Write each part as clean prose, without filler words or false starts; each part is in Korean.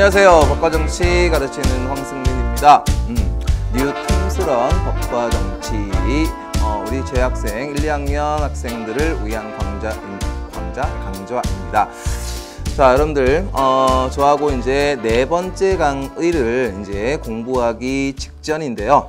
안녕하세요. 법과 정치 가르치는 황승민입니다. 뉴 탐스러운 법과 정치 우리 재학생 1, 2학년 학생들을 위한 강좌입니다. 자, 여러분들 저하고 이제 네 번째 강의를 이제 공부하기 직전인데요.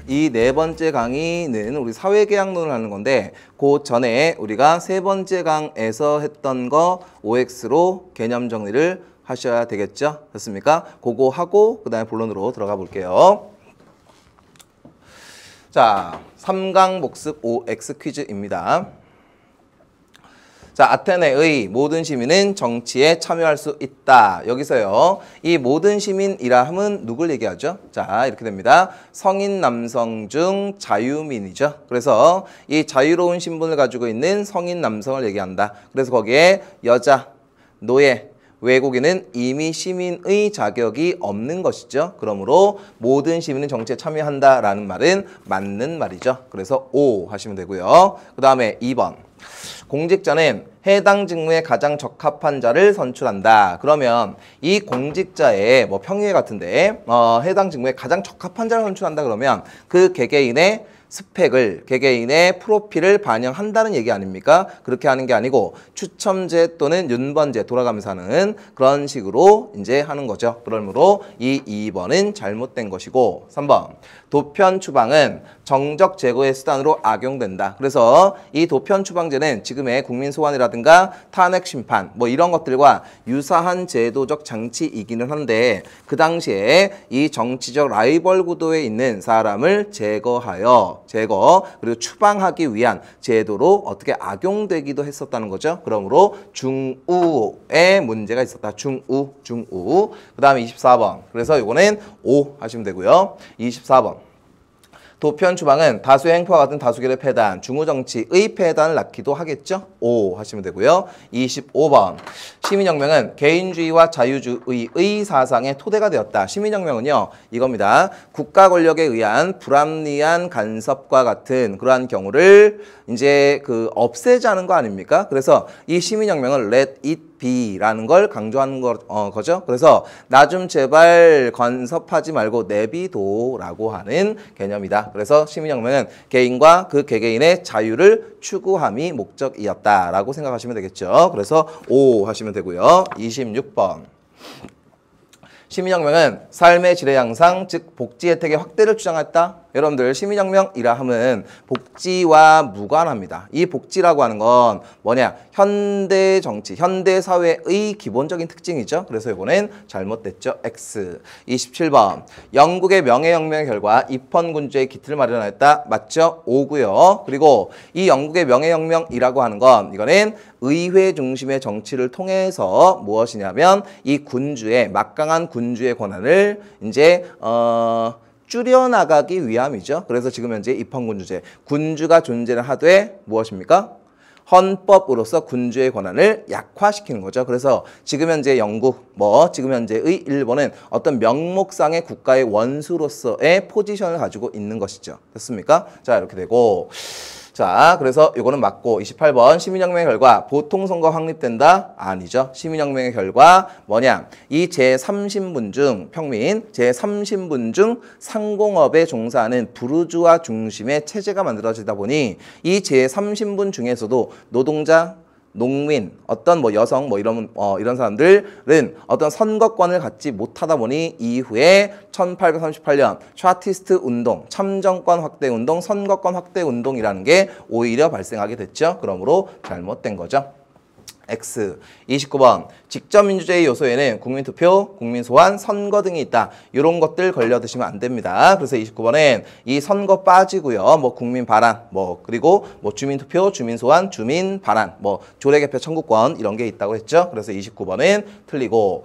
이 네 번째 강의는 우리 사회계약론을 하는 건데 그 전에 우리가 세 번째 강에서 했던 거 OX로 개념 정리를 하셔야 되겠죠? 됐습니까? 그거 하고 그 다음에 본론으로 들어가 볼게요. 자, 3강 복습 OX 퀴즈입니다. 자, 아테네의 모든 시민은 정치에 참여할 수 있다. 여기서요. 이 모든 시민이라 하면 누굴 얘기하죠? 자, 이렇게 됩니다. 성인 남성 중 자유민이죠. 그래서 이 자유로운 신분을 가지고 있는 성인 남성을 얘기한다. 그래서 거기에 여자, 노예, 외국인은 이미 시민의 자격이 없는 것이죠. 그러므로 모든 시민은 정치에 참여한다라는 말은 맞는 말이죠. 그래서 O 하시면 되고요. 그 다음에 2번. 공직자는 해당 직무에 가장 적합한 자를 선출한다. 그러면 이 공직자의 뭐 평의회 같은데 해당 직무에 가장 적합한 자를 선출한다 그러면 그 개개인의 스펙을, 개개인의 프로필을 반영한다는 얘기 아닙니까? 그렇게 하는 게 아니고 추첨제 또는 윤번제 돌아가면서 하는 그런 식으로 이제 하는 거죠. 그러므로 이 2번은 잘못된 것이고 3번. 도편 추방은 정적 제거의 수단으로 악용된다. 그래서 이 도편 추방제는 지금의 국민 소환이라든가 탄핵 심판 뭐 이런 것들과 유사한 제도적 장치이기는 한데 그 당시에 이 정치적 라이벌 구도에 있는 사람을 제거 그리고 추방하기 위한 제도로 어떻게 악용되기도 했었다는 거죠. 그러므로 중우의 문제가 있었다. 중우. 그 다음에 24번. 그래서 이거는 O 하시면 되고요. 24번. 도편 추방은 다수의 행포와 같은 다수결의 패단, 중우정치의 패단을 낳기도 하겠죠? O 하시면 되고요. 25번. 시민혁명은 개인주의와 자유주의의 사상의 토대가 되었다. 시민혁명은요, 이겁니다. 국가 권력에 의한 불합리한 간섭과 같은 그러한 경우를 이제 없애자는 거 아닙니까? 그래서 이 시민혁명을 let it be라는 걸 강조하는 거죠. 그래서 나 좀 제발 간섭하지 말고 내비도라고 하는 개념이다. 그래서 시민혁명은 개인과 그 개개인의 자유를 추구함이 목적이었다라고 생각하시면 되겠죠. 그래서 O 하시면 되고요. 26번. 시민혁명은 삶의 질의 향상, 즉 복지 혜택의 확대를 주장했다. 여러분들 시민혁명이라 하면 복지와 무관합니다. 이 복지라고 하는 건 뭐냐? 현대 정치, 현대 사회의 기본적인 특징이죠. 그래서 이거는 잘못됐죠. X. 27번. 영국의 명예혁명의 결과 입헌군주의 기틀을 마련하였다. 맞죠? O고요. 그리고 이 영국의 명예혁명이라고 하는 건 이거는 의회 중심의 정치를 통해서 무엇이냐면 이 군주의 막강한 군주의 권한을 이제 줄여나가기 위함이죠. 그래서 지금 현재 입헌군주제, 군주가 존재를 하되 무엇입니까? 헌법으로서 군주의 권한을 약화시키는 거죠. 그래서 지금 현재 영국, 지금 현재의 일본은 어떤 명목상의 국가의 원수로서의 포지션을 가지고 있는 것이죠. 됐습니까? 자, 이렇게 되고. 자, 그래서 이거는 맞고 28번 시민혁명의 결과 보통선거 확립된다? 아니죠. 시민혁명의 결과 뭐냐? 이 제3신분 중 평민, 제3신분 중 상공업에 종사하는 부르주아 중심의 체제가 만들어지다 보니 이 제3신분 중에서도 노동자, 농민, 어떤 여성 이런 사람들은 어떤 선거권을 갖지 못하다 보니 이후에 1838년 차티스트 운동, 참정권 확대 운동, 선거권 확대 운동이라는 게 오히려 발생하게 됐죠. 그러므로 잘못된 거죠. X. 29번. 직접민주주의 요소에는 국민투표, 국민소환, 선거 등이 있다. 이런 것들 걸려드시면 안 됩니다. 그래서 29번은 이 선거 빠지고요. 국민반환, 그리고 주민투표, 주민소환, 주민반환, 조례개표 청구권 이런 게 있다고 했죠. 그래서 29번은 틀리고.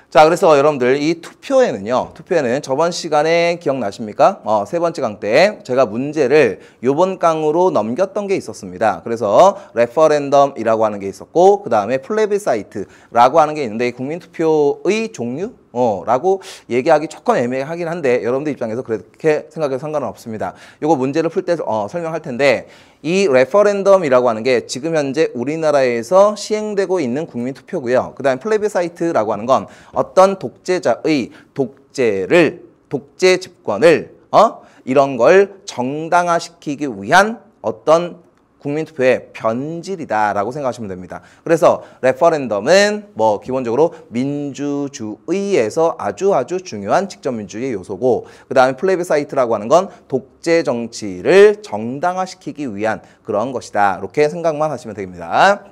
자, 그래서 여러분들 이 투표에는 저번 시간에 기억나십니까? 세 번째 강 때 제가 문제를 요번 강으로 넘겼던 게 있었습니다. 그래서 레퍼런덤이라고 하는 게 있었고 그 다음에 플레비사이트라고 하는 게 있는데 이 국민투표의 종류? 라고 얘기하기 조금 애매하긴 한데 여러분들 입장에서 그렇게 생각해도 상관은 없습니다. 요거 문제를 풀 때 설명할 텐데 이 레퍼런덤이라고 하는 게 지금 현재 우리나라에서 시행되고 있는 국민투표고요. 그 다음에 플레비사이트라고 하는 건 어떤 독재자의 독재 집권을 이런 걸 정당화시키기 위한 어떤 국민투표의 변질이다라고 생각하시면 됩니다. 그래서 레퍼런덤은 뭐 기본적으로 민주주의에서 아주 중요한 직접민주주의 요소고 그 다음에 플레비사이트라고 하는 건 독재 정치를 정당화시키기 위한 그런 것이다. 이렇게 생각만 하시면 됩니다.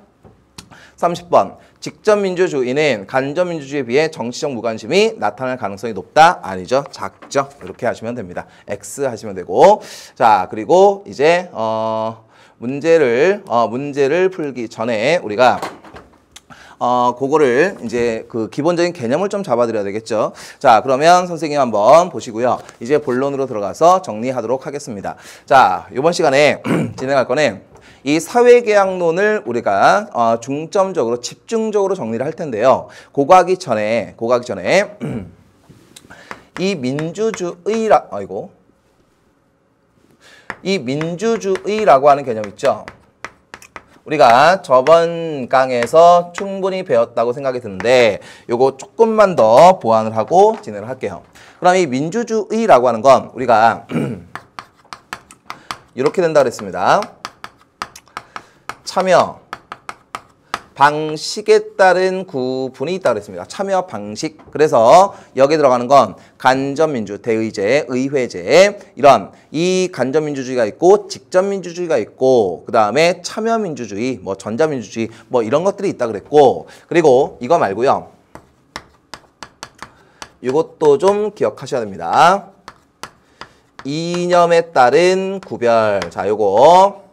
30번. 직접민주주의는 간접민주주의에 비해 정치적 무관심이 나타날 가능성이 높다? 아니죠. 작죠. 이렇게 하시면 됩니다. X 하시면 되고 자 그리고 이제 문제를 풀기 전에 우리가 그거를 이제 그 기본적인 개념을 좀 잡아드려야 되겠죠. 자, 그러면 선생님 한번 보시고요. 이제 본론으로 들어가서 정리하도록 하겠습니다. 자, 이번 시간에 진행할 거는 이 사회계약론을 우리가 중점적으로 집중적으로 정리를 할 텐데요. 그거 하기 전에 이 민주주의라고 하는 개념 있죠. 우리가 저번 강에서 충분히 배웠다고 생각이 드는데 요거 조금만 더 보완을 하고 진행을 할게요. 그럼 이 민주주의라고 하는 건 우리가 이렇게 된다고 그랬습니다. 참여 방식에 따른 구분이 있다고 그랬습니다. 참여 방식. 그래서 여기 들어가는 건 간접민주, 대의제, 의회제 이런 이 간접민주주의가 있고 직접민주주의가 있고 그 다음에 참여민주주의, 뭐 전자민주주의 뭐 이런 것들이 있다 그랬고 그리고 이거 말고요. 이것도 좀 기억하셔야 됩니다. 이념에 따른 구별. 자, 요거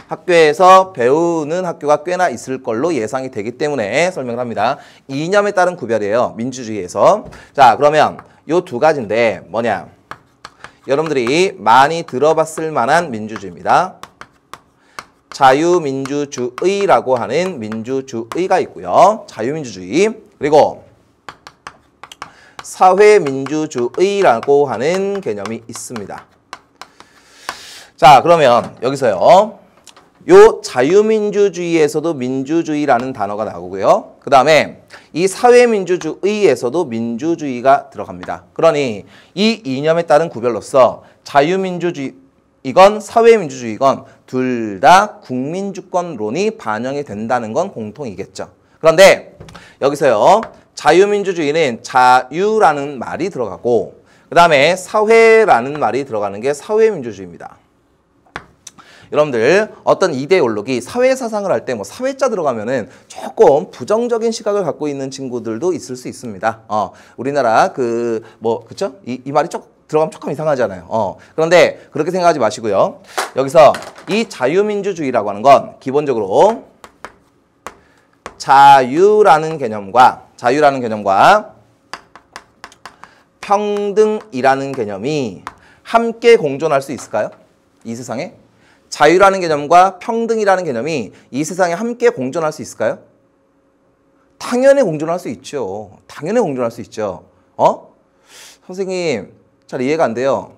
학교에서 배우는 학교가 꽤나 있을 걸로 예상이 되기 때문에 설명을 합니다. 이념에 따른 구별이에요. 민주주의에서. 자, 그러면 요 두 가지인데 뭐냐? 여러분들이 많이 들어봤을 만한 민주주의입니다. 자유민주주의라고 하는 민주주의가 있고요. 자유민주주의. 그리고 사회민주주의라고 하는 개념이 있습니다. 자, 그러면 여기서요. 요 자유민주주의에서도 민주주의라는 단어가 나오고요. 그 다음에 이 사회민주주의에서도 민주주의가 들어갑니다. 그러니 이 이념에 따른 구별로서 자유민주주의건 사회민주주의건 둘 다 국민주권론이 반영이 된다는 건 공통이겠죠. 그런데 여기서요. 자유민주주의는 자유라는 말이 들어가고 그 다음에 사회라는 말이 들어가는 게 사회민주주의입니다. 여러분들 어떤 이데올로기, 사회사상을 할 때 뭐 사회자 들어가면은 조금 부정적인 시각을 갖고 있는 친구들도 있을 수 있습니다. 우리나라 그쵸? 이 말이 들어가면 조금 이상하잖아요. 그런데 그렇게 생각하지 마시고요. 여기서 이 자유민주주의라고 하는 건 기본적으로 자유라는 개념과 평등이라는 개념이 함께 공존할 수 있을까요? 이 세상에? 자유라는 개념과 평등이라는 개념이 이 세상에 함께 공존할 수 있을까요? 당연히 공존할 수 있죠. 당연히 공존할 수 있죠. 선생님, 잘 이해가 안 돼요.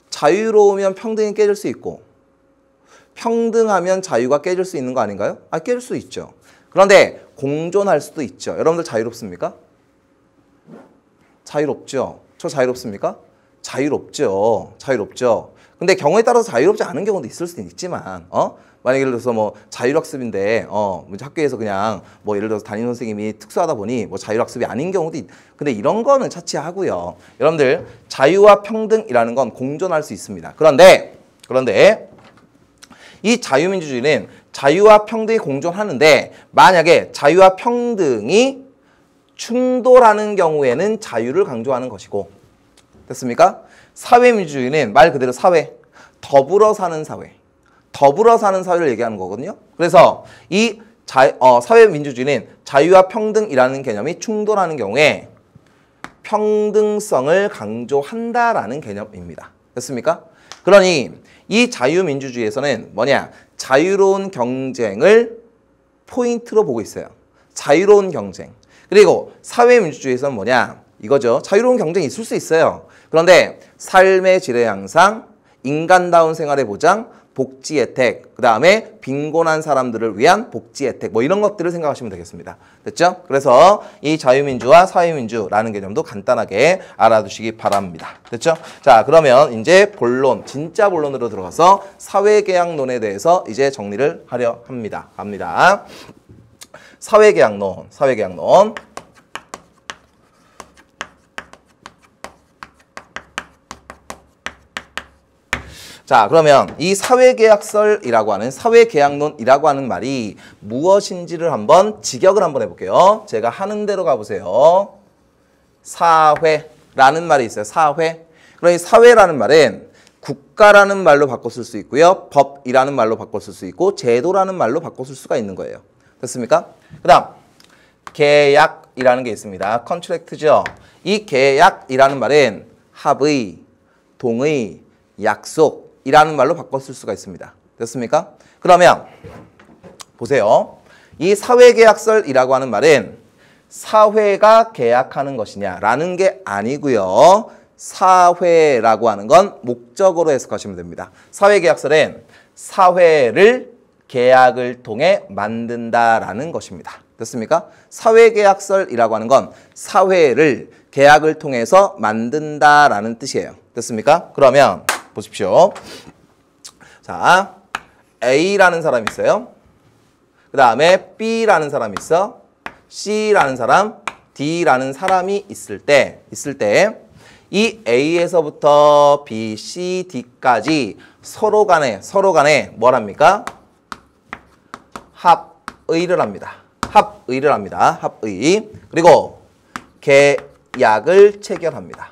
자유로우면 평등이 깨질 수 있고 평등하면 자유가 깨질 수 있는 거 아닌가요? 깨질 수 있죠. 그런데 공존할 수도 있죠. 여러분들 자유롭습니까? 자유롭죠. 저 자유롭습니까? 자유롭죠. 근데 경우에 따라서 자유롭지 않은 경우도 있을 수는 있지만, 만약에 예를 들어서 뭐 자율학습인데, 학교에서 그냥 뭐 예를 들어서 담임 선생님이 특수하다 보니 뭐 자율학습이 아닌 경우도 근데 이런 거는 차치하고요. 여러분들 자유와 평등이라는 건 공존할 수 있습니다. 그런데 이 자유민주주의는 자유와 평등이 공존하는데 만약에 자유와 평등이 충돌하는 경우에는 자유를 강조하는 것이고 됐습니까? 사회민주주의는 말 그대로 더불어 사는 사회를 얘기하는 거거든요. 그래서 이 사회민주주의는 자유와 평등이라는 개념이 충돌하는 경우에 평등성을 강조한다라는 개념입니다. 됐습니까? 그러니 이 자유민주주의에서는 뭐냐? 자유로운 경쟁을 포인트로 보고 있어요. 자유로운 경쟁. 그리고 사회민주주의에서는 뭐냐? 이거죠. 자유로운 경쟁이 있을 수 있어요. 그런데 삶의 질의 향상, 인간다운 생활의 보장, 복지 혜택, 그 다음에 빈곤한 사람들을 위한 복지 혜택 뭐 이런 것들을 생각하시면 되겠습니다. 됐죠? 그래서 이 자유민주와 사회민주라는 개념도 간단하게 알아두시기 바랍니다. 됐죠? 자, 그러면 이제 본론, 진짜 본론으로 들어가서 사회계약론에 대해서 이제 정리를 하려 합니다. 갑니다. 사회계약론. 자, 그러면 이 사회계약설이라고 하는 사회계약론이라고 하는 말이 무엇인지를 한번 직역을 한번 해볼게요. 제가 하는 대로 가보세요. 사회라는 말이 있어요. 사회. 그럼 이 사회라는 말은 국가라는 말로 바꿔 쓸 수 있고요. 법이라는 말로 바꿔 쓸 수 있고 제도라는 말로 바꿔 쓸 수가 있는 거예요. 됐습니까? 그 다음 계약이라는 게 있습니다. 컨트랙트죠. 이 계약이라는 말은 합의, 동의, 약속 이라는 말로 바꿔 쓸 수가 있습니다. 됐습니까? 그러면 보세요. 이 사회계약설이라고 하는 말은 사회가 계약하는 것이냐라는 게 아니고요. 사회라고 하는 건 목적으로 해석하시면 됩니다. 사회계약설은 사회를 계약을 통해 만든다라는 것입니다. 됐습니까? 사회계약설이라고 하는 건 사회를 계약을 통해서 만든다라는 뜻이에요. 됐습니까? 그러면 보십시오. 자, A라는 사람이 있어요. 그 다음에 B라는 사람이 있어. C라는 사람, D라는 사람이 있을 때 이 A에서부터 B, C, D까지 서로 간에 뭐랍니까? 합의를 합니다. 합의. 그리고 계약을 체결합니다.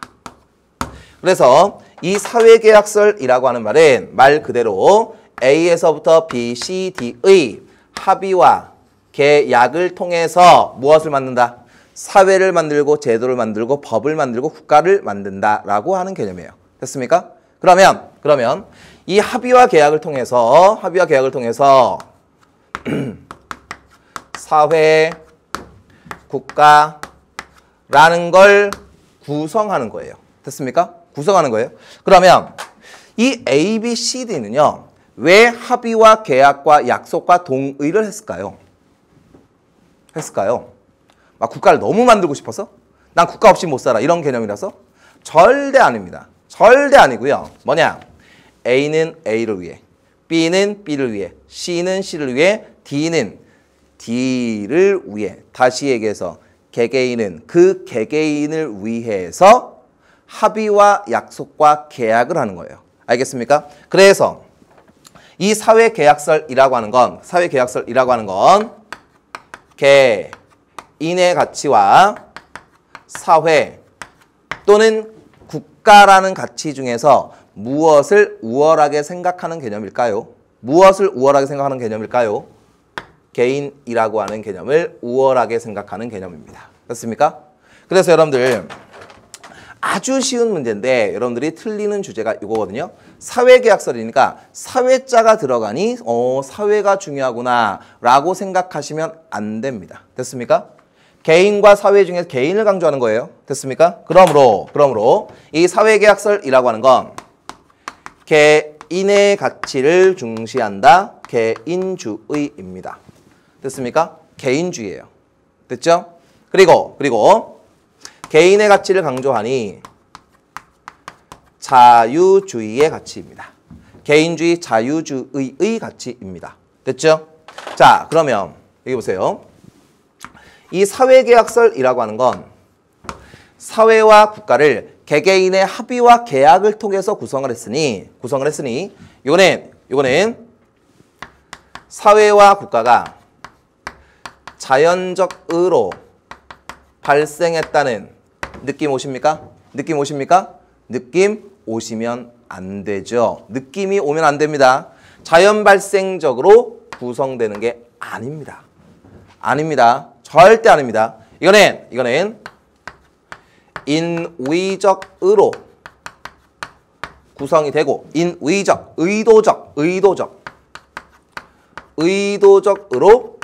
그래서 이 사회계약설이라고 하는 말은 말 그대로 A에서부터 B, C, D의 합의와 계약을 통해서 무엇을 만든다? 사회를 만들고 제도를 만들고 법을 만들고 국가를 만든다라고 하는 개념이에요. 됐습니까? 그러면 이 합의와 계약을 통해서 사회, 국가라는 걸 구성하는 거예요. 됐습니까? 구성하는 거예요. 그러면 이 A, B, C, D는요. 왜 합의와 계약과 약속과 동의를 했을까요? 막 국가를 너무 만들고 싶어서? 난 국가 없이 못 살아. 이런 개념이라서? 절대 아닙니다. 절대 아니고요. 뭐냐? A는 A를 위해, B는 B를 위해, C는 C를 위해, D는 D를 위해. 다시 얘기해서 개개인은 그 개개인을 위해서 합의와 약속과 계약을 하는 거예요. 알겠습니까? 그래서 이 사회계약설이라고 하는 건 개인의 가치와 사회 또는 국가라는 가치 중에서 무엇을 우월하게 생각하는 개념일까요? 개인이라고 하는 개념을 우월하게 생각하는 개념입니다. 그렇습니까? 그래서 여러분들 아주 쉬운 문제인데 여러분들이 틀리는 주제가 이거거든요. 사회계약설이니까 사회자가 들어가니 사회가 중요하구나 라고 생각하시면 안 됩니다. 됐습니까? 개인과 사회 중에서 개인을 강조하는 거예요. 됐습니까? 그러므로 이 사회계약설이라고 하는 건 개인의 가치를 중시한다. 개인주의입니다. 됐습니까? 개인주의예요. 됐죠? 그리고 개인의 가치를 강조하니 자유주의의 가치입니다. 개인주의, 자유주의의 가치입니다. 됐죠? 자, 그러면 여기 보세요. 이 사회계약설이라고 하는 건 사회와 국가를 개개인의 합의와 계약을 통해서 구성을 했으니 이거는 사회와 국가가 자연적으로 발생했다는 느낌 오십니까? 느낌 오시면 안 되죠. 느낌이 오면 안 됩니다. 자연 발생적으로 구성되는 게 아닙니다. 절대 아닙니다. 이거는 인위적으로 구성이 되고 의도적으로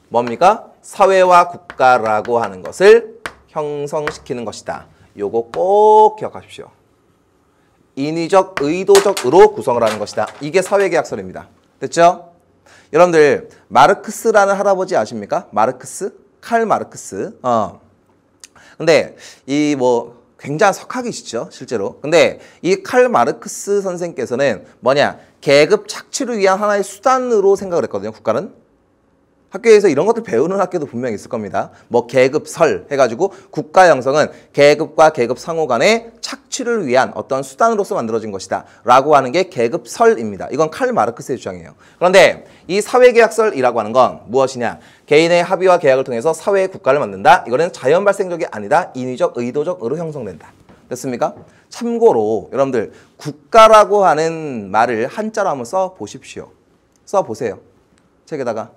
뭡니까? 사회와 국가라고 하는 것을 형성시키는 것이다. 요거 꼭 기억하십시오. 인위적, 의도적으로 구성을 하는 것이다. 이게 사회계약설입니다. 됐죠? 여러분들 마르크스라는 할아버지 아십니까? 마르크스? 칼 마르크스. 근데 이 뭐 굉장한 석학이시죠, 실제로. 근데 이 칼 마르크스 선생께서는 뭐냐? 계급 착취를 위한 하나의 수단으로 생각을 했거든요, 국가는. 학교에서 이런 것들 배우는 학교도 분명히 있을 겁니다. 뭐 계급설 해가지고 국가 형성은 계급과 계급 상호 간의 착취를 위한 어떤 수단으로서 만들어진 것이다 라고 하는 게 계급설입니다. 이건 칼 마르크스의 주장이에요. 그런데 이 사회계약설이라고 하는 건 무엇이냐? 개인의 합의와 계약을 통해서 사회의 국가를 만든다. 이거는 자연 발생적이 아니다. 인위적, 의도적으로 형성된다. 됐습니까? 참고로 여러분들 국가라고 하는 말을 한자로 한번 써보십시오. 써보세요. 책에다가.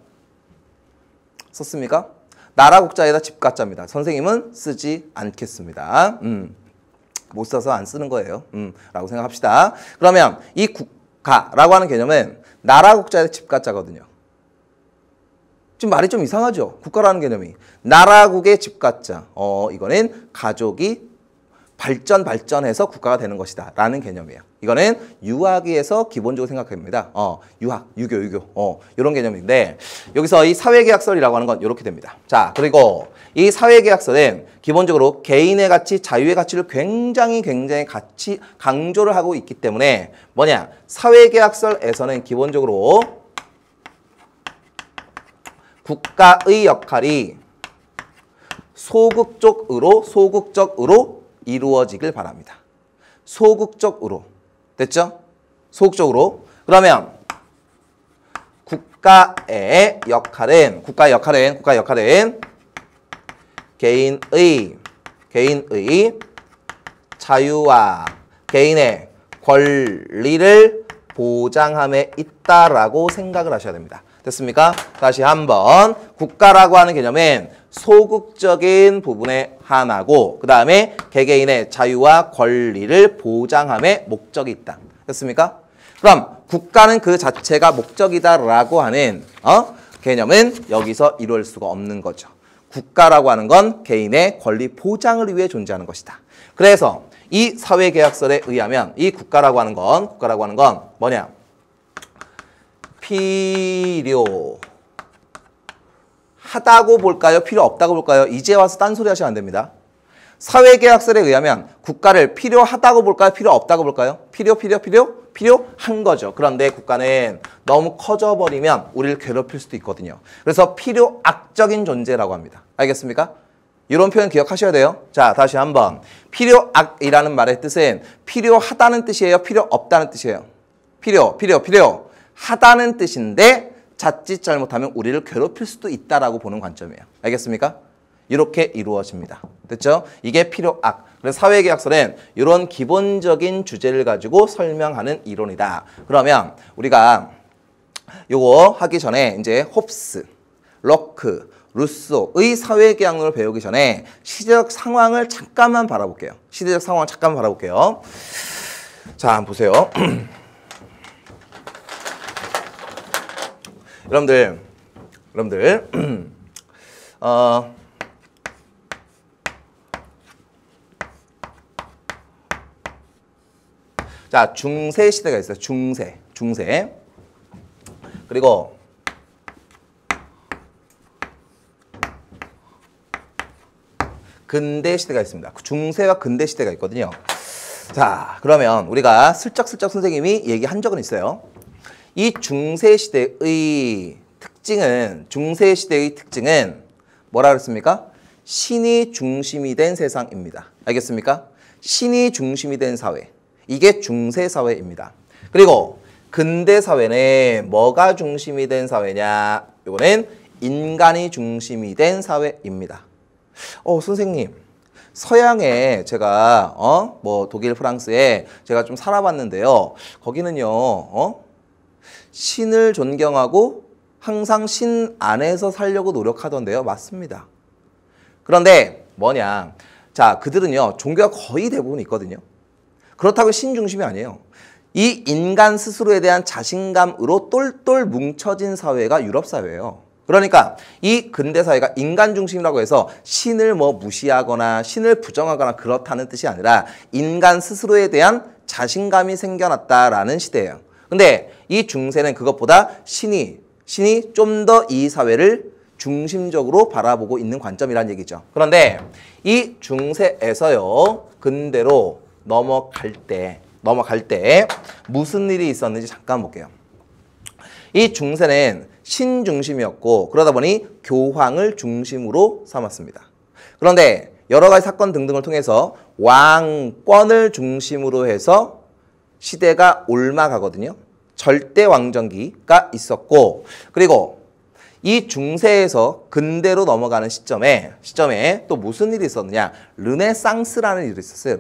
썼습니까? 나라 국자에다 집가자입니다. 선생님은 쓰지 않겠습니다. 못 써서 안 쓰는 거예요. 라고 생각합시다. 그러면 이 국가라고 하는 개념은 나라 국자에다 집가자거든요. 지금 말이 좀 이상하죠? 국가라는 개념이. 나라국의 집가자. 이거는 가족이 발전해서 국가가 되는 것이다 라는 개념이에요. 이거는 유학에서 기본적으로 생각합니다. 유학, 유교 이런 개념인데 여기서 이 사회계약설이라고 하는 건 이렇게 됩니다. 자, 그리고 이 사회계약설은 기본적으로 개인의 가치, 자유의 가치를 굉장히 같이 강조를 하고 있기 때문에 뭐냐? 사회계약설에서는 기본적으로 국가의 역할이 소극적으로 이루어지길 바랍니다. 소극적으로. 됐죠? 소극적으로. 그러면 국가의 역할은 개인의 자유와 개인의 권리를 보장함에 있다라고 생각을 하셔야 됩니다. 됐습니까? 다시 한번 국가라고 하는 개념은 소극적인 부분에 하나고 그 다음에 개개인의 자유와 권리를 보장함에 목적이 있다. 됐습니까? 그럼 국가는 그 자체가 목적이다라고 하는 개념은 여기서 이룰 수가 없는 거죠. 국가라고 하는 건 개인의 권리 보장을 위해 존재하는 것이다. 그래서 이 사회계약설에 의하면 이 국가라고 하는 건 뭐냐? 필요하다고 볼까요? 필요 없다고 볼까요? 이제 와서 딴소리 하시면 안 됩니다. 사회계약설에 의하면 국가를 필요하다고 볼까요? 필요 없다고 볼까요? 필요한 거죠. 그런데 국가는 너무 커져버리면 우리를 괴롭힐 수도 있거든요. 그래서 필요악적인 존재라고 합니다. 알겠습니까? 이런 표현 기억하셔야 돼요. 자, 다시 한번. 필요악이라는 말의 뜻은 필요하다는 뜻이에요? 필요 없다는 뜻이에요? 필요하다는 뜻인데 자칫 잘못하면 우리를 괴롭힐 수도 있다라고 보는 관점이에요. 알겠습니까? 이렇게 이루어집니다. 됐죠? 이게 필요악. 그래서 사회계약설은 이런 기본적인 주제를 가지고 설명하는 이론이다. 그러면 우리가 요거 하기 전에 이제 홉스, 럭크, 루소의 사회계약론을 배우기 전에 시대적 상황을 잠깐만 바라볼게요. 자, 한번 보세요. 여러분들 자, 중세 시대가 있어요. 중세. 그리고 근대 시대가 있습니다. 중세와 근대 시대가 있거든요. 자, 그러면 우리가 슬쩍슬쩍 선생님이 얘기한 적은 있어요. 이 중세 시대의 특징은 뭐라 그랬습니까? 신이 중심이 된 세상입니다. 알겠습니까? 신이 중심이 된 사회. 이게 중세 사회입니다. 그리고 근대 사회는 뭐가 중심이 된 사회냐? 이거는 인간이 중심이 된 사회입니다. 선생님, 서양에 제가 뭐 독일, 프랑스에 제가 좀 살아봤는데요. 거기는요, 신을 존경하고 항상 신 안에서 살려고 노력하던데요. 맞습니다. 그런데 뭐냐? 자, 그들은요, 종교가 거의 대부분 있거든요. 그렇다고 신 중심이 아니에요. 이 인간 스스로에 대한 자신감으로 똘똘 뭉쳐진 사회가 유럽 사회예요. 그러니까 이 근대사회가 인간 중심이라고 해서 신을 뭐 무시하거나 신을 부정하거나 그렇다는 뜻이 아니라 인간 스스로에 대한 자신감이 생겨났다라는 시대예요. 근데 이 중세는 그것보다 신이 좀 더 이 사회를 중심적으로 바라보고 있는 관점이란 얘기죠. 그런데 이 중세에서요, 근대로 넘어갈 때 무슨 일이 있었는지 잠깐 볼게요. 이 중세는 신 중심이었고 그러다 보니 교황을 중심으로 삼았습니다. 그런데 여러 가지 사건 등등을 통해서 왕권을 중심으로 해서 시대가 옮아가거든요. 절대 왕정기가 있었고 그리고 이 중세에서 근대로 넘어가는 시점에 또 무슨 일이 있었느냐? 르네상스라는 일이 있었어요.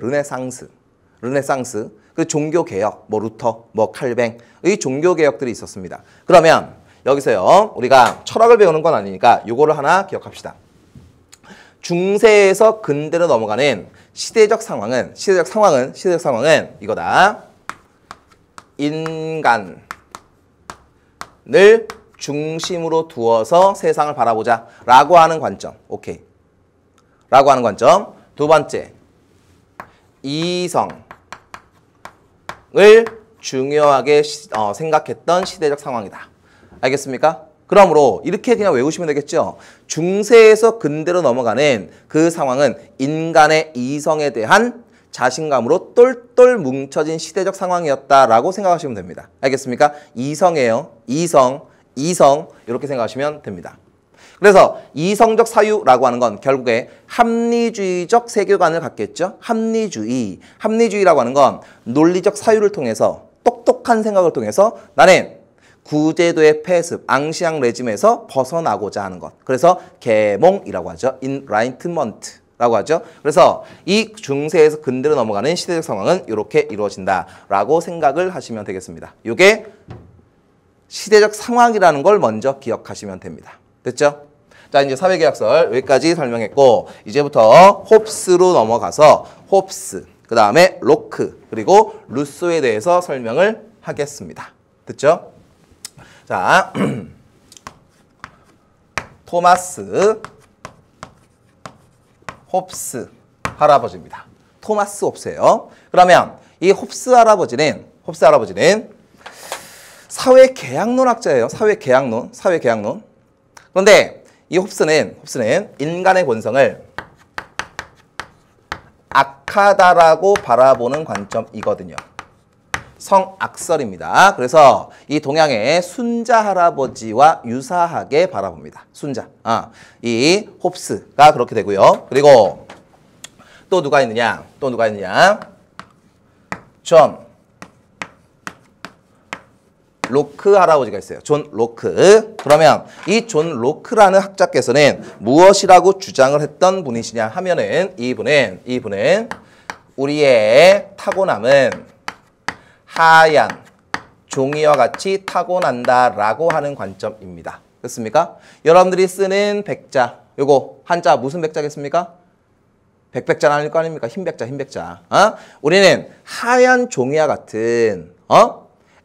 르네상스. 그 종교개혁, 뭐 루터, 뭐 칼뱅, 의 종교개혁들이 있었습니다. 그러면 여기서요, 우리가 철학을 배우는 건 아니니까 요거를 하나 기억합시다. 중세에서 근대로 넘어가는 시대적 상황은 이거다. 인간을 중심으로 두어서 세상을 바라보자 라고 하는 관점. 오케이. 라고 하는 관점. 두 번째, 이성을 중요하게 생각했던 시대적 상황이다. 알겠습니까? 그러므로 이렇게 그냥 외우시면 되겠죠. 중세에서 근대로 넘어가는 그 상황은 인간의 이성에 대한 자신감으로 똘똘 뭉쳐진 시대적 상황이었다라고 생각하시면 됩니다. 알겠습니까? 이성이에요. 이성 이렇게 생각하시면 됩니다. 그래서 이성적 사유라고 하는 건 결국에 합리주의적 세계관을 갖겠죠. 합리주의라고 하는 건 논리적 사유를 통해서 똑똑한 생각을 통해서 나는 구제도의 폐습, 앙시앙 레짐에서 벗어나고자 하는 것. 그래서 계몽이라고 하죠. 인라이트먼트라고 하죠. 그래서 이 중세에서 근대로 넘어가는 시대적 상황은 이렇게 이루어진다라고 생각을 하시면 되겠습니다. 이게 시대적 상황이라는 걸 먼저 기억하시면 됩니다. 됐죠? 자, 이제 사회계약설 여기까지 설명했고 이제부터 홉스로 넘어가서 홉스, 그 다음에 로크, 그리고 루소에 대해서 설명을 하겠습니다. 됐죠? 자, 토마스 홉스 할아버지입니다. 토마스 홉스예요. 그러면 이 홉스 할아버지는 사회계약론학자예요. 사회계약론. 그런데 이 홉스는 인간의 본성을 악하다라고 바라보는 관점이거든요. 성악설입니다. 그래서 이 동양의 순자 할아버지와 유사하게 바라봅니다. 순자. 이 홉스가 그렇게 되고요. 그리고 또 누가 있느냐? 존 로크 할아버지가 있어요. 존 로크. 그러면 이 존 로크라는 학자께서는 무엇이라고 주장을 했던 분이시냐 하면은 이분은 우리의 타고남은 하얀 종이와 같이 타고난다라고 하는 관점입니다. 됐습니까? 여러분들이 쓰는 백자, 요거 한자 무슨 백자겠습니까? 백백자 아닐 거 아닙니까? 흰백자. 우리는 하얀 종이와 같은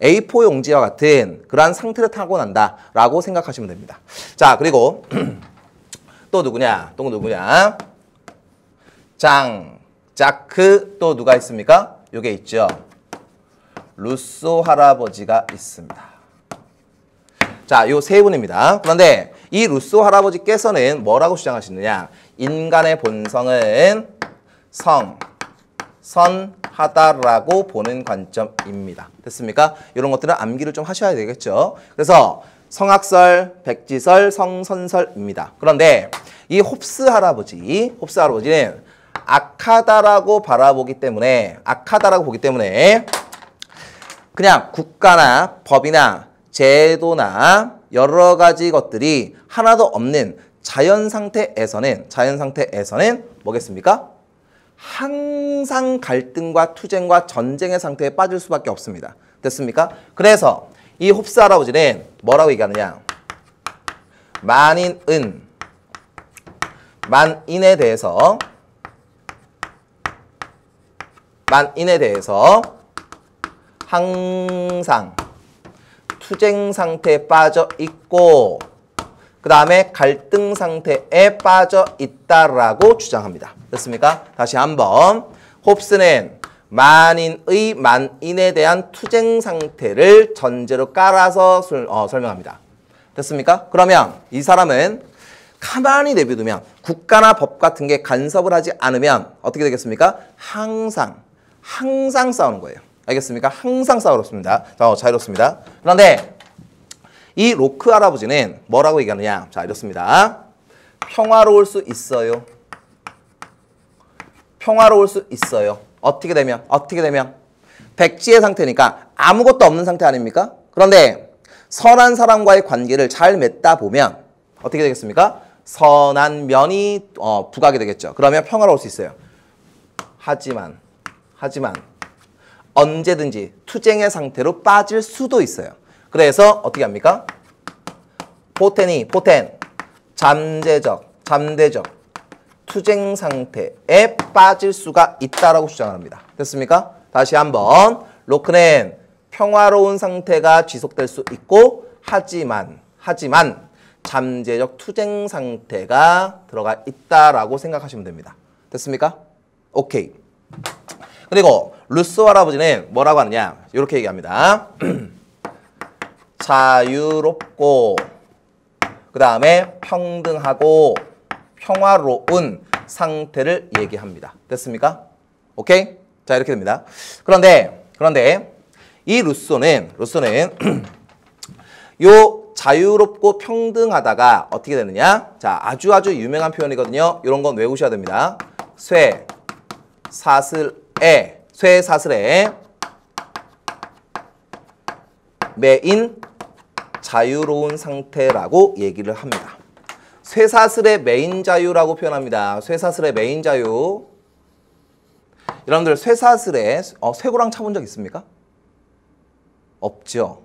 A4 용지와 같은 그러한 상태를 타고난다라고 생각하시면 됩니다. 자, 그리고 또 누구냐? 자크 또 누가 있습니까? 요게 있죠. 루소 할아버지가 있습니다. 자, 요 세 분입니다. 그런데 이 루소 할아버지께서는 뭐라고 주장하시느냐? 인간의 본성은 선하다라고 보는 관점입니다. 됐습니까? 이런 것들은 암기를 좀 하셔야 되겠죠. 그래서 성악설, 백지설, 성선설입니다. 그런데 이 홉스 할아버지는 악하다라고 보기 때문에 그냥 국가나 법이나 제도나 여러 가지 것들이 하나도 없는 자연 상태에서는 뭐겠습니까? 항상 갈등과 투쟁과 전쟁의 상태에 빠질 수밖에 없습니다. 됐습니까? 그래서 이 홉스 할아버지는 뭐라고 얘기하느냐? 만인에 대해서 항상 투쟁 상태에 빠져 있고 그 다음에 갈등 상태에 빠져 있다라고 주장합니다. 됐습니까? 다시 한번 홉스는 만인의 만인에 대한 투쟁 상태를 전제로 깔아서 설명합니다. 됐습니까? 그러면 이 사람은 가만히 내비두면 국가나 법 같은 게 간섭을 하지 않으면 어떻게 되겠습니까? 항상 싸우는 거예요. 알겠습니까? 항상 싸우렇습니다. 자유롭습니다. 그런데 이 로크 할아버지는 뭐라고 얘기하느냐? 자, 이렇습니다. 평화로울 수 있어요. 평화로울 수 있어요. 어떻게 되면? 백지의 상태니까 아무것도 없는 상태 아닙니까? 그런데 선한 사람과의 관계를 잘 맺다 보면 어떻게 되겠습니까? 선한 면이 부각이 되겠죠. 그러면 평화로울 수 있어요. 하지만 언제든지 투쟁의 상태로 빠질 수도 있어요. 그래서 어떻게 합니까? 포텐, 잠재적 투쟁 상태에 빠질 수가 있다라고 주장합니다. 됐습니까? 다시 한번 로크는 평화로운 상태가 지속될 수 있고 하지만 잠재적 투쟁 상태가 들어가 있다라고 생각하시면 됩니다. 됐습니까? 오케이. 그리고 루소 할아버지는 뭐라고 하느냐? 이렇게 얘기합니다. 자유롭고 그 다음에 평등하고 평화로운 상태를 얘기합니다. 됐습니까? 오케이? 자, 이렇게 됩니다. 그런데 이 루소는 요 자유롭고 평등하다가 어떻게 되느냐? 자, 아주 유명한 표현이거든요. 이런 건 외우셔야 됩니다. 쇠사슬에 매인 자유로운 상태라고 얘기를 합니다. 쇠사슬의 매인 자유라고 표현합니다. 쇠사슬의 매인 자유. 여러분들 쇠사슬에 쇠고랑 차본 적 있습니까? 없죠.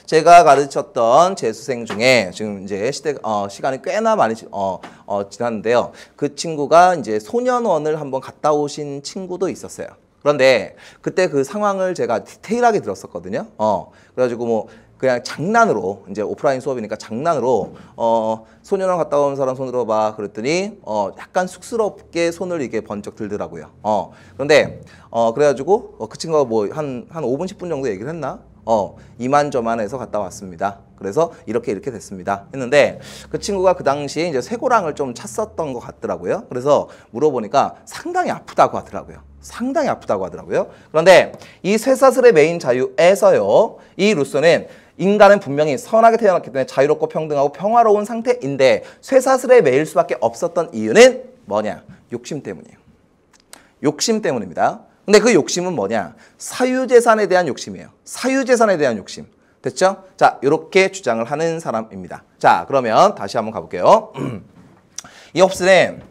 제가 가르쳤던 재수생 중에 지금 이제 시간이 꽤나 많이 지났는데요. 그 친구가 이제 소년원을 한번 갔다 오신 친구도 있었어요. 그런데 그때 그 상황을 제가 디테일하게 들었었거든요. 그래가지고 뭐 그냥 장난으로 이제 오프라인 수업이니까 장난으로 소년원 갔다 온 사람 손 들어봐 그랬더니 약간 쑥스럽게 손을 이게 번쩍 들더라고요. 그런데 그래가지고 그 친구가 뭐 한 5분 10분 정도 얘기를 했나? 이만저만해서 갔다 왔습니다. 그래서 이렇게 됐습니다. 했는데 그 친구가 그 당시에 이제 쇠고랑을 좀 찼었던 것 같더라고요. 그래서 물어보니까 상당히 아프다고 하더라고요. 그런데 이 쇠사슬의 매인 자유에서요. 이 루소는 인간은 분명히 선하게 태어났기 때문에 자유롭고 평등하고 평화로운 상태인데 쇠사슬에 매일 수밖에 없었던 이유는 뭐냐? 욕심 때문이에요. 욕심 때문입니다. 근데 그 욕심은 뭐냐? 사유재산에 대한 욕심이에요. 사유재산에 대한 욕심. 됐죠? 자, 이렇게 주장을 하는 사람입니다. 자, 그러면 다시 한번 가볼게요. 이 홉스는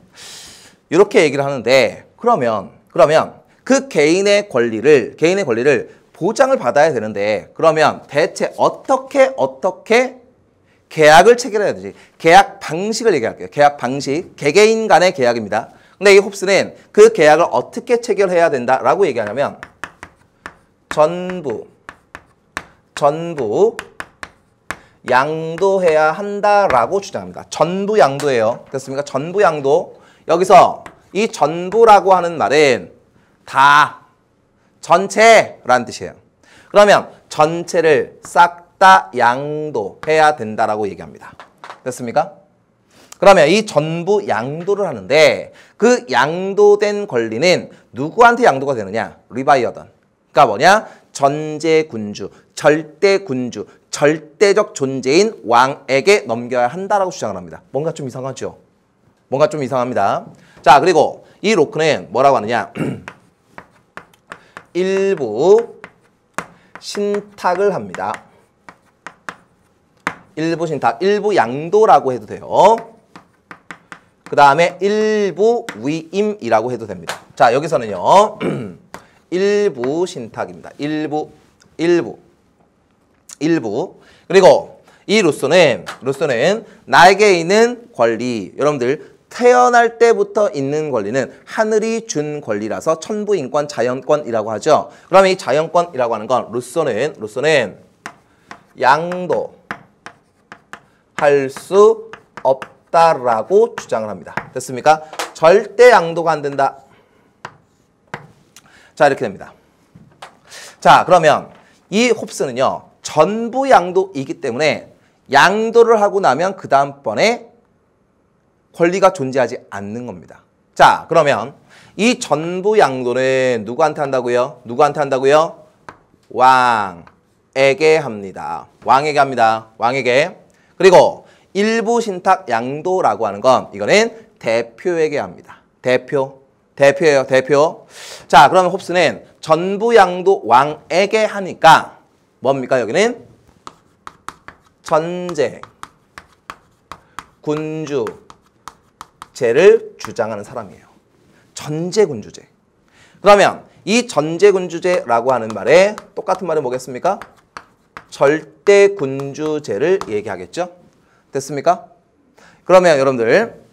이렇게 얘기를 하는데 그러면 그 개인의 권리를 보장을 받아야 되는데 그러면 대체 어떻게 계약을 체결해야 되지? 계약 방식을 얘기할게요. 계약 방식. 개개인 간의 계약입니다. 근데 이 홉스는 그 계약을 어떻게 체결해야 된다라고 얘기하냐면 전부 양도해야 한다라고 주장합니다. 전부 양도예요. 됐습니까? 전부 양도. 여기서 이 전부라고 하는 말은 다, 전체라는 뜻이에요. 그러면 전체를 싹 다 양도해야 된다라고 얘기합니다. 됐습니까? 그러면 이 전부 양도를 하는데 그 양도된 권리는 누구한테 양도가 되느냐? 리바이어던. 그러니까 뭐냐? 전제군주, 절대군주, 절대적 존재인 왕에게 넘겨야 한다라고 주장을 합니다. 뭔가 좀 이상하죠? 뭔가 좀 이상합니다. 자, 그리고 이 로크는 뭐라고 하느냐? 일부 신탁을 합니다. 일부 신탁, 일부 양도라고 해도 돼요. 그 다음에 일부 위임이라고 해도 됩니다. 자, 여기서는요. 일부 신탁입니다. 일부. 그리고 이 루소는 나에게 있는 권리, 여러분들 태어날 때부터 있는 권리는 하늘이 준 권리라서 천부인권 자연권이라고 하죠. 그러면 이 자연권이라고 하는 건 루소는 양도 할 수 없다라고 주장을 합니다. 됐습니까? 절대 양도가 안 된다. 자, 이렇게 됩니다. 자, 그러면 이 홉스는요, 전부 양도이기 때문에 양도를 하고 나면 그 다음번에 권리가 존재하지 않는 겁니다. 자, 그러면 이 전부 양도는 누구한테 한다고요? 누구한테 한다고요? 왕에게 합니다. 왕에게 합니다. 왕에게. 그리고 일부 신탁 양도라고 하는 건 이거는 대표에게 합니다. 대표예요, 대표. 자, 그러면 홉스는 전부 양도 왕에게 하니까 뭡니까? 여기는 전제, 군주제를 주장하는 사람이에요. 전제군주제. 그러면 이 전제군주제라고 하는 말에 똑같은 말은 뭐겠습니까? 절대군주제를 얘기하겠죠? 됐습니까? 그러면 여러분들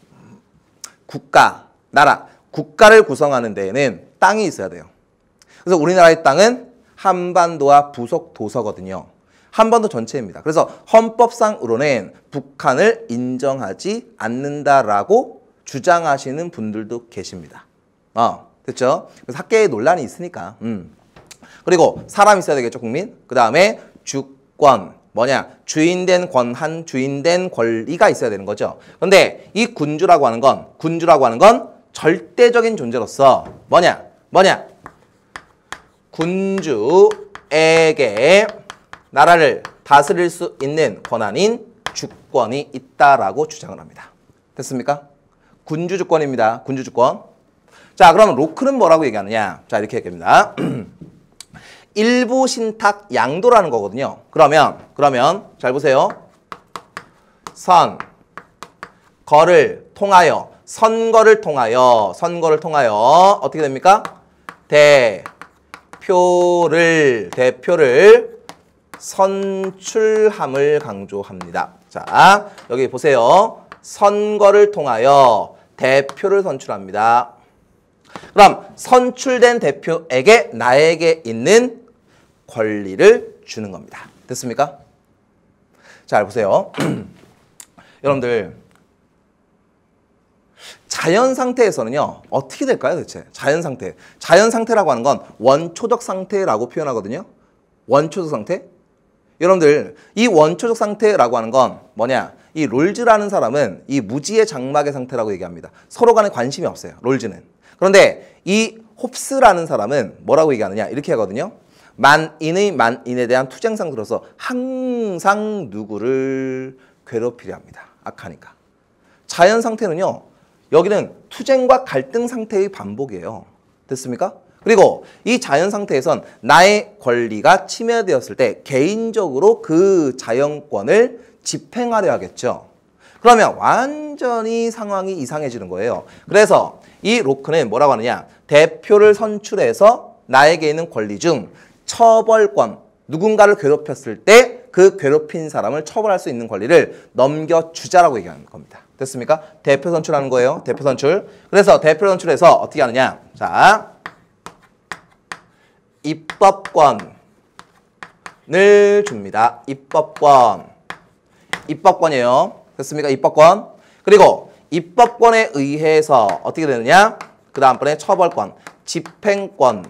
국가, 나라, 국가를 구성하는 데에는 땅이 있어야 돼요. 그래서 우리나라의 땅은 한반도와 부속 도서거든요. 한반도 전체입니다. 그래서 헌법상으로는 북한을 인정하지 않는다라고 주장하시는 분들도 계십니다. 됐죠? 그래서 학계에 논란이 있으니까. 그리고 사람 있어야 되겠죠, 국민? 그 다음에 주권, 뭐냐? 주인된 권한, 주인된 권리가 있어야 되는 거죠. 그런데 이 군주라고 하는 건 절대적인 존재로서 뭐냐? 군주에게 나라를 다스릴 수 있는 권한인 주권이 있다라고 주장을 합니다. 됐습니까? 군주 주권입니다. 군주 주권. 자, 그럼 로크는 뭐라고 얘기하느냐? 자, 이렇게 얘기합니다. 일부 신탁 양도라는 거거든요. 그러면 잘 보세요. 선거를 통하여 어떻게 됩니까? 대표를 선출함을 강조합니다. 자, 여기 보세요. 선거를 통하여 대표를 선출합니다. 그럼 선출된 대표에게 나에게 있는 권리를 주는 겁니다. 됐습니까? 자, 보세요. 여러분들 자연 상태에서는요, 어떻게 될까요, 대체? 자연 상태라고 하는 건 원초적 상태라고 표현하거든요. 원초적 상태. 여러분들 이 원초적 상태라고 하는 건 뭐냐? 이 롤즈라는 사람은 이 무지의 장막의 상태라고 얘기합니다. 서로 간에 관심이 없어요, 롤즈는. 그런데 이 홉스라는 사람은 뭐라고 얘기하느냐? 이렇게 하거든요. 만인에 대한 투쟁 상태로서 항상 누구를 괴롭히려 합니다. 악하니까. 자연 상태는요, 여기는 투쟁과 갈등 상태의 반복이에요. 됐습니까? 그리고 이 자연 상태에선 나의 권리가 침해되었을 때 개인적으로 그 자연권을 집행하려 하겠죠. 그러면 완전히 상황이 이상해지는 거예요. 그래서 이 로크는 뭐라고 하느냐? 대표를 선출해서 나에게 있는 권리 중 처벌권, 누군가를 괴롭혔을 때 그 괴롭힌 사람을 처벌할 수 있는 권리를 넘겨주자라고 얘기하는 겁니다. 됐습니까? 대표 선출하는 거예요. 대표 선출. 그래서 대표 선출해서 어떻게 하느냐? 자, 입법권을 줍니다. 입법권이에요. 됐습니까? 입법권. 그리고 입법권에 의해서 어떻게 되느냐? 그 다음번에 처벌권, 집행권이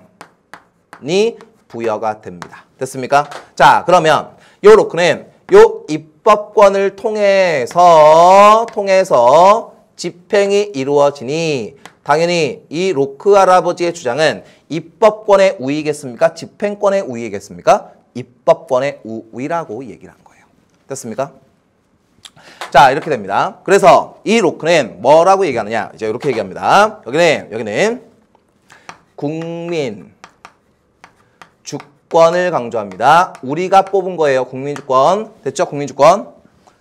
부여가 됩니다. 됐습니까? 자, 그러면 요 로크는 요 입법권을 통해서 집행이 이루어지니 당연히 이 로크 할아버지의 주장은 입법권의 우위겠습니까? 집행권의 우위겠습니까? 입법권의 우위라고 얘기를 한 거예요. 됐습니까? 자, 이렇게 됩니다. 그래서 이 로크는 뭐라고 얘기하느냐? 이제 이렇게 얘기합니다. 여기는 국민 주권을 강조합니다. 우리가 뽑은 거예요. 국민주권. 됐죠? 국민주권.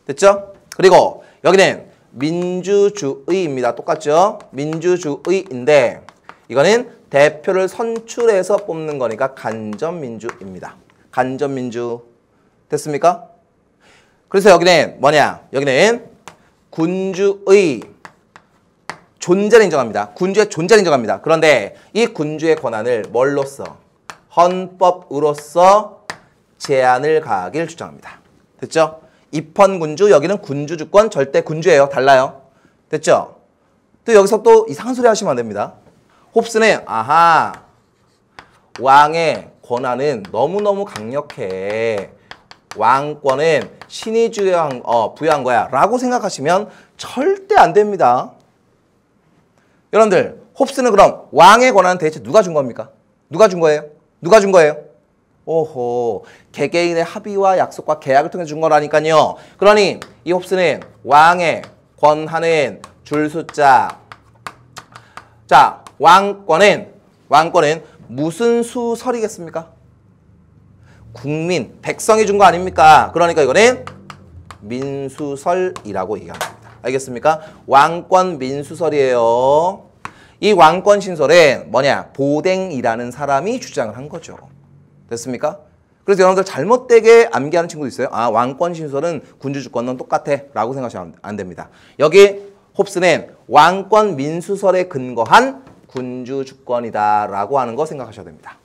됐죠? 그리고 여기는 민주주의입니다. 똑같죠? 민주주의인데 이거는 대표를 선출해서 뽑는 거니까 간접민주입니다. 간접민주. 됐습니까? 그래서 여기는 뭐냐? 여기는 군주의 존재를 인정합니다. 군주의 존재를 인정합니다. 그런데 이 군주의 권한을 뭘로써? 헌법으로서 제한을 가하길 주장합니다. 됐죠? 입헌군주, 여기는 군주주권, 절대 군주예요. 달라요. 됐죠? 또 여기서 또 이상한 소리 하시면 안 됩니다. 홉스는 아하, 왕의 권한은 너무너무 강력해. 왕권은 신이 부여한 거야 라고 생각하시면 절대 안 됩니다. 여러분들, 홉스는 그럼 왕의 권한은 대체 누가 준 겁니까? 누가 준 거예요? 누가 준 거예요? 오호, 개개인의 합의와 약속과 계약을 통해 준 거라니까요. 그러니 이 홉스는 왕의 권한은 줄 숫자. 자, 왕권은 무슨 수설이겠습니까? 국민, 백성이 준 거 아닙니까? 그러니까 이거는 민수설이라고 얘기합니다. 알겠습니까? 왕권 민수설이에요. 이 왕권 신설은 뭐냐? 보댕이라는 사람이 주장을 한 거죠. 됐습니까? 그래서 여러분들 잘못되게 암기하는 친구도 있어요. 아, 왕권 신설은 군주주권은 똑같아 라고 생각하시면 안 됩니다. 여기 홉스는 왕권 민수설에 근거한 군주주권이다 라고 하는 거 생각하셔야 됩니다.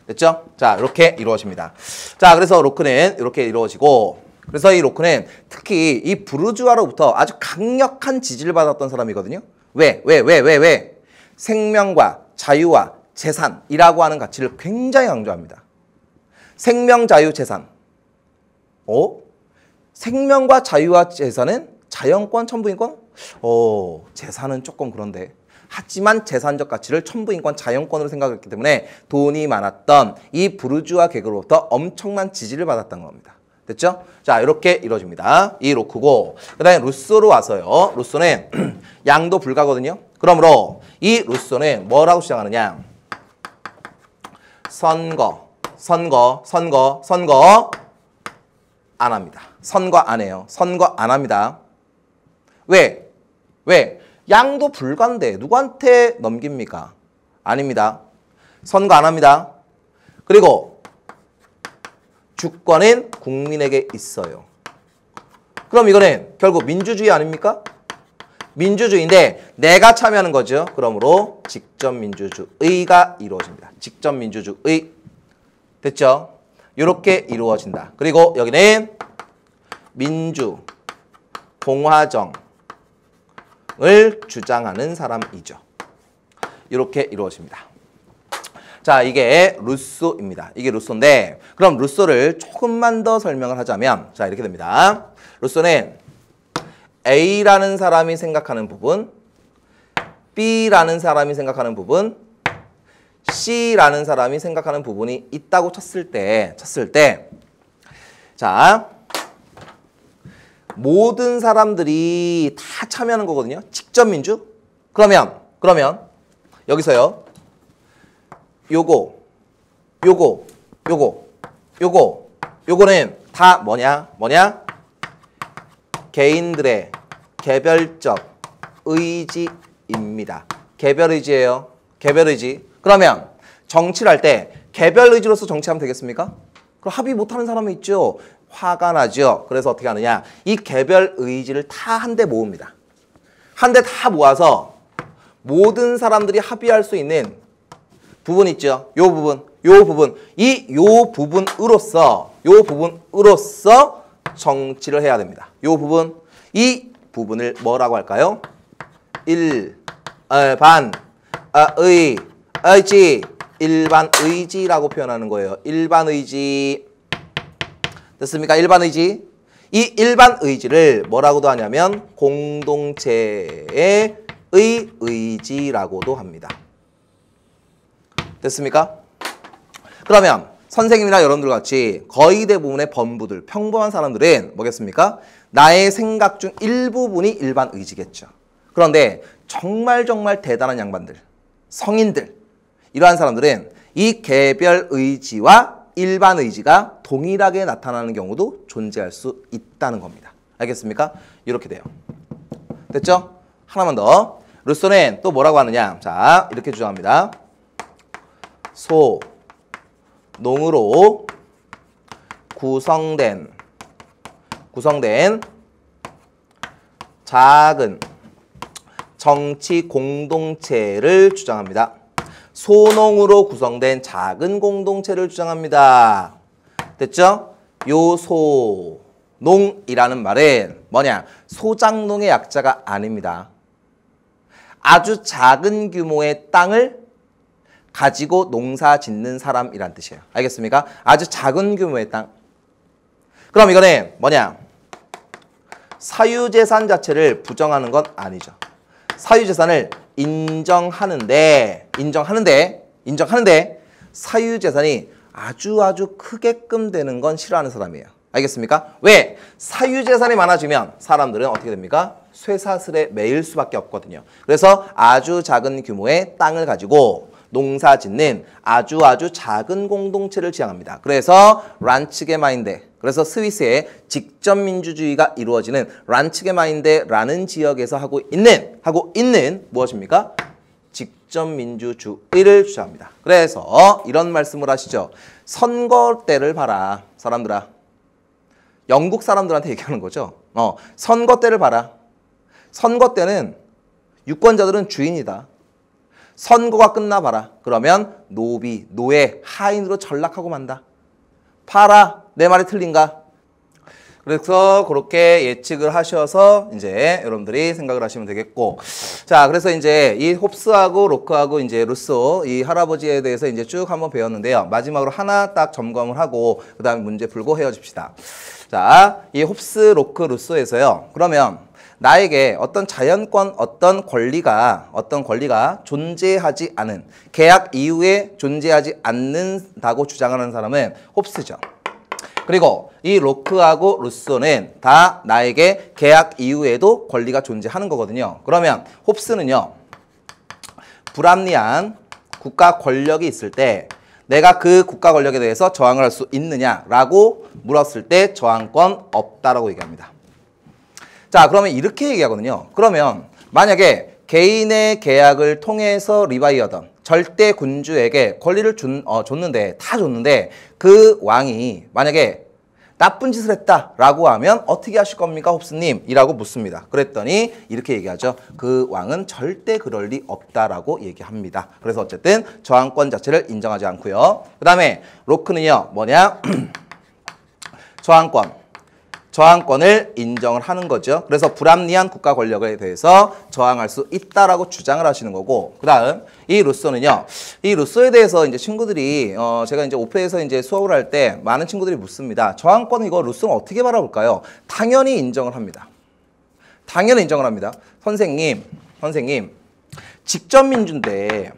됐죠? 자, 이렇게 이루어집니다. 자, 그래서 로크는 이렇게 이루어지고, 그래서 이 로크는 특히 이 부르주아로부터 아주 강력한 지지를 받았던 사람이거든요. 왜? 생명과 자유와 재산이라고 하는 가치를 굉장히 강조합니다. 생명, 자유, 재산. 생명과 자유와 재산은 자연권, 천부인권? 재산은 조금 그런데. 하지만 재산적 가치를 천부인권, 자연권으로 생각했기 때문에 돈이 많았던 이 부르주아 계급으로부터 엄청난 지지를 받았던 겁니다. 됐죠? 자, 이렇게 이루어집니다. 이 로크고, 그 다음에 루소로 와서요. 루소는 양도 불가거든요. 그러므로 이 루소는 뭐라고 주장하느냐? 선거 안 합니다. 선거 안 해요. 선거 안 합니다. 왜? 양도 불가인데 누구한테 넘깁니까? 아닙니다. 선거 안 합니다. 그리고 주권은 국민에게 있어요. 그럼 이거는 결국 민주주의 아닙니까? 민주주의인데 내가 참여하는 거죠. 그러므로 직접민주주의가 이루어집니다. 직접민주주의. 됐죠? 이렇게 이루어진다. 그리고 여기는 민주, 공화정을 주장하는 사람이죠. 이렇게 이루어집니다. 자, 이게 루소입니다. 이게 루소인데, 그럼 루소를 조금만 더 설명을 하자면, 자, 이렇게 됩니다. 루소는 A라는 사람이 생각하는 부분, B라는 사람이 생각하는 부분, C라는 사람이 생각하는 부분이 있다고 쳤을 때, 자, 모든 사람들이 다 참여하는 거거든요. 직접민주? 그러면 여기서요. 요거는 다 뭐냐? 개인들의 개별적 의지입니다. 개별의지예요. 개별의지. 그러면 정치를 할 때 개별의지로서 정치하면 되겠습니까? 그럼 합의 못하는 사람이 있죠. 화가 나죠. 그래서 어떻게 하느냐. 이 개별의지를 다 한데 모읍니다. 한데 다 모아서 모든 사람들이 합의할 수 있는 부분 있죠. 요 부분으로서 정치를 해야 됩니다. 이 부분을 뭐라고 할까요? 일반의지라고 표현하는 거예요. 일반의지. 됐습니까? 일반의지. 이 일반의지를 뭐라고도 하냐면 공동체의 의지라고도 합니다. 됐습니까? 그러면 선생님이나 여러분들 같이 거의 대부분의 범부들, 평범한 사람들은 뭐겠습니까? 나의 생각 중 일부분이 일반 의지겠죠. 그런데 정말 대단한 양반들, 성인들, 이러한 사람들은 이 개별 의지와 일반 의지가 동일하게 나타나는 경우도 존재할 수 있다는 겁니다. 알겠습니까? 이렇게 돼요. 됐죠? 하나만 더. 루소는 또 뭐라고 하느냐? 자, 이렇게 주장합니다. 소농으로 구성된 작은 정치 공동체를 주장합니다. 소농으로 구성된 작은 공동체를 주장합니다. 됐죠? 요 소 농이라는 말은 뭐냐? 소작농의 약자가 아닙니다. 아주 작은 규모의 땅을 가지고 농사 짓는 사람이란 뜻이에요. 알겠습니까? 아주 작은 규모의 땅. 그럼 이거는 뭐냐? 사유재산 자체를 부정하는 건 아니죠. 사유재산을 인정하는데 사유재산이 아주 크게끔 되는 건 싫어하는 사람이에요. 알겠습니까? 왜? 사유재산이 많아지면 사람들은 어떻게 됩니까? 쇠사슬에 매일 수밖에 없거든요. 그래서 아주 작은 규모의 땅을 가지고 농사 짓는 아주 작은 공동체를 지향합니다. 그래서 란츠게마인데, 그래서 스위스의 직접민주주의가 이루어지는 란츠게마인데라는 지역에서 하고 있는 무엇입니까? 직접민주주의를 주장합니다. 그래서 이런 말씀을 하시죠. 선거 때를 봐라. 사람들아. 영국 사람들한테 얘기하는 거죠. 선거 때를 봐라. 선거 때는 유권자들은 주인이다. 선거가 끝나봐라. 그러면 노예, 하인으로 전락하고 만다. 봐라. 내 말이 틀린가? 그래서 그렇게 예측을 하셔서 이제 여러분들이 생각을 하시면 되겠고. 자, 그래서 이제 이 홉스하고 로크하고 이제 루소 이 할아버지에 대해서 이제 쭉 한번 배웠는데요. 마지막으로 하나 딱 점검을 하고 그다음에 문제 풀고 헤어집시다. 자, 이 홉스, 로크, 루소에서요. 그러면 나에게 어떤 자연권, 어떤 권리가 존재하지 않은, 계약 이후에 존재하지 않는다고 주장하는 사람은 홉스죠. 그리고 이 로크하고 루소는 다 나에게 계약 이후에도 권리가 존재하는 거거든요. 그러면 홉스는요, 불합리한 국가 권력이 있을 때 내가 그 국가 권력에 대해서 저항을 할 수 있느냐라고 물었을 때 저항권 없다라고 얘기합니다. 자, 그러면 이렇게 얘기하거든요. 그러면 만약에 개인의 계약을 통해서 리바이어던 절대 군주에게 권리를 줬는데 그 왕이 만약에 나쁜 짓을 했다라고 하면 어떻게 하실 겁니까, 홉스님? 이라고 묻습니다. 그랬더니 이렇게 얘기하죠. 그 왕은 절대 그럴 리 없다라고 얘기합니다. 그래서 어쨌든 저항권 자체를 인정하지 않고요. 그 다음에 로크는요, 뭐냐? 저항권을 인정을 하는 거죠. 그래서 불합리한 국가 권력에 대해서 저항할 수 있다라고 주장을 하시는 거고, 그 다음 이 루소는요. 이 루소에 대해서 이제 친구들이 제가 이제 오페에서 이제 수업을 할 때 많은 친구들이 묻습니다. 저항권 이거 루소는 어떻게 바라볼까요? 당연히 인정을 합니다. 당연히 인정을 합니다. 선생님, 직접민주인데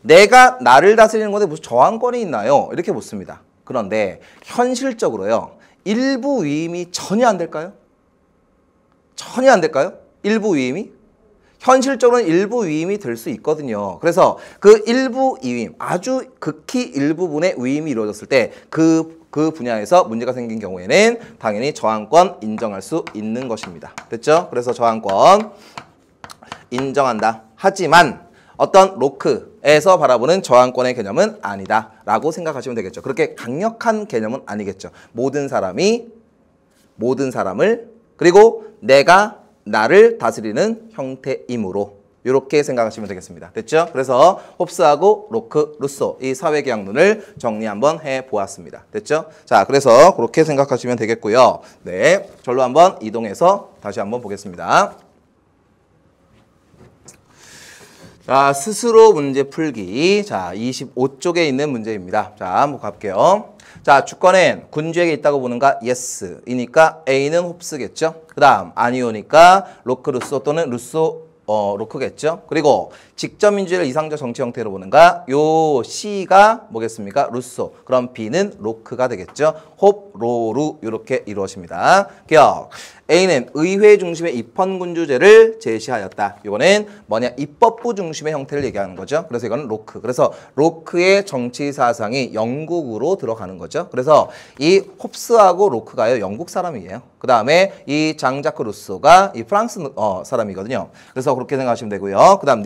내가 나를 다스리는 건데 무슨 저항권이 있나요? 이렇게 묻습니다. 그런데 현실적으로요. 일부 위임이 전혀 안 될까요? 전혀 안 될까요? 일부 위임이? 현실적으로는 일부 위임이 될 수 있거든요. 그래서 그 일부 위임, 아주 극히 일부분의 위임이 이루어졌을 때 그 분야에서 문제가 생긴 경우에는 당연히 저항권 인정할 수 있는 것입니다. 됐죠? 그래서 저항권 인정한다. 하지만 어떤 로크에서 바라보는 저항권의 개념은 아니다 라고 생각하시면 되겠죠. 그렇게 강력한 개념은 아니겠죠. 모든 사람을 그리고 내가 나를 다스리는 형태이므로 이렇게 생각하시면 되겠습니다. 됐죠? 그래서 홉스하고 로크, 루소 이 사회계약론을 정리 한번 해보았습니다. 됐죠? 자, 그래서 그렇게 생각하시면 되겠고요. 네, 절로 한번 이동해서 다시 한번 보겠습니다. 자, 스스로 문제 풀기. 자, 25쪽에 있는 문제입니다. 자, 한번 가볼게요. 자, 주권은 군주에게 있다고 보는가? yes. 이니까 A는 홉스겠죠? 그 다음, 아니오니까 로크, 루소 또는 루소, 로크겠죠? 그리고 직접민주주의를 이상적 정치 형태로 보는가? 요 C가 뭐겠습니까? 루소. 그럼 B는 로크가 되겠죠? 홉, 로루 이렇게 이루어집니다. 기억. A는 의회 중심의 입헌군주제를 제시하였다. 이거는 뭐냐? 입법부 중심의 형태를 얘기하는 거죠. 그래서 이거는 로크. 그래서 로크의 정치 사상이 영국으로 들어가는 거죠. 그래서 이 홉스하고 로크가요, 영국 사람이에요. 그 다음에 이 장자크 루소가 이 프랑스 사람이거든요. 그래서 그렇게 생각하시면 되고요. 그 다음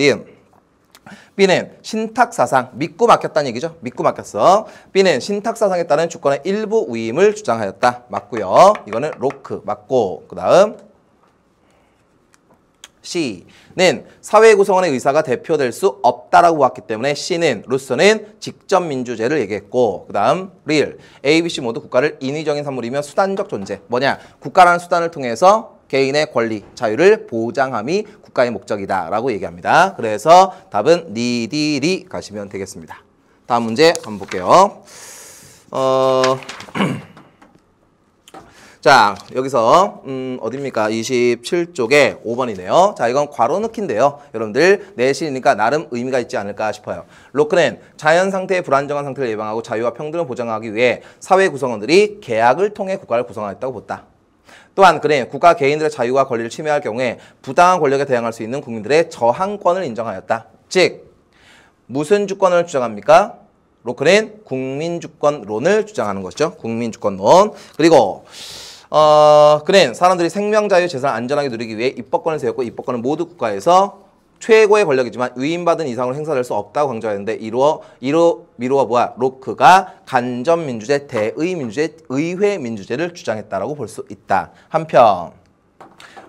B는 신탁사상, 믿고 맡겼다는 얘기죠. 믿고 맡겼어. B는 신탁사상에 따른 주권의 일부 위임을 주장하였다. 맞고요. 이거는 로크 맞고, 그 다음 C는 사회 구성원의 의사가 대표될 수 없다라고 보았기 때문에 C는 루소는 직접 민주제를 얘기했고 그 다음 real A, B, C 모두 국가를 인위적인 산물이며 수단적 존재 뭐냐 국가라는 수단을 통해서 개인의 권리, 자유를 보장함이 국가의 목적이다 라고 얘기합니다. 그래서 답은 니디리 가시면 되겠습니다. 다음 문제 한번 볼게요. 자, 여기서 어딥니까? 27쪽에 5번이네요. 자, 이건 괄호 넣기인데요. 여러분들 내신이니까 나름 의미가 있지 않을까 싶어요. 로크는 자연 상태의 불안정한 상태를 예방하고 자유와 평등을 보장하기 위해 사회 구성원들이 계약을 통해 국가를 구성하였다고 봤다. 또한 그는 국가 개인들의 자유와 권리를 침해할 경우에 부당한 권력에 대항할 수 있는 국민들의 저항권을 인정하였다. 즉, 무슨 주권을 주장합니까? 로크는 국민주권론을 주장하는 것이죠. 국민주권론. 그리고 그는 사람들이 생명, 자유, 재산을 안전하게 누리기 위해 입법권을 세웠고 입법권은 모두 국가에서 최고의 권력이지만 위임받은 이상으로 행사될 수 없다고 강조하였는데 미루어 보아 로크가 간접민주제, 대의민주제, 의회민주제를 주장했다라고 볼 수 있다. 한편